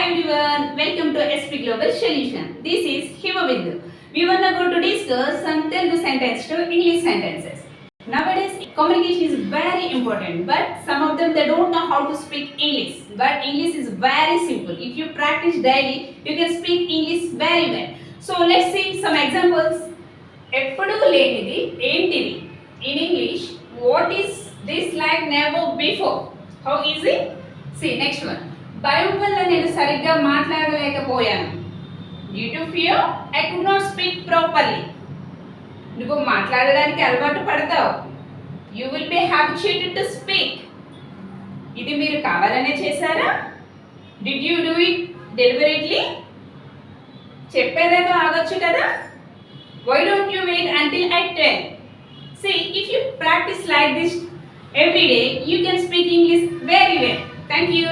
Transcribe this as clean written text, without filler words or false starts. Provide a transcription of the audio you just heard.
everyone, welcome to SP Global Solution. This is Himavindu. We wanna go to discuss some Telugu sentence to English sentences. Nowadays, communication is very important, but some of them they don't know how to speak English. But English is very simple. If you practice daily, you can speak English very well. So let's see some examples. ఎప్పుడు లేనిది ఏంటిది? In English, what is this like never before? How easy? See next one. భయం వల్ల నేను సరిగ్గా మాట్లాడలేకపోయాను. Due to fear, I could not speak properly. నువ్వు మాట్లాడడానికి అలవాటు పడతావు. You will be habituated to speak. ఇది మీరు కావాలనే చేశారా? Did you do it deliberately? చెప్పేదేదో ఆగొచ్చు కదా? Why don't you wait until I tell? See, if you practice like this every day, you can speak English very well. Thank you.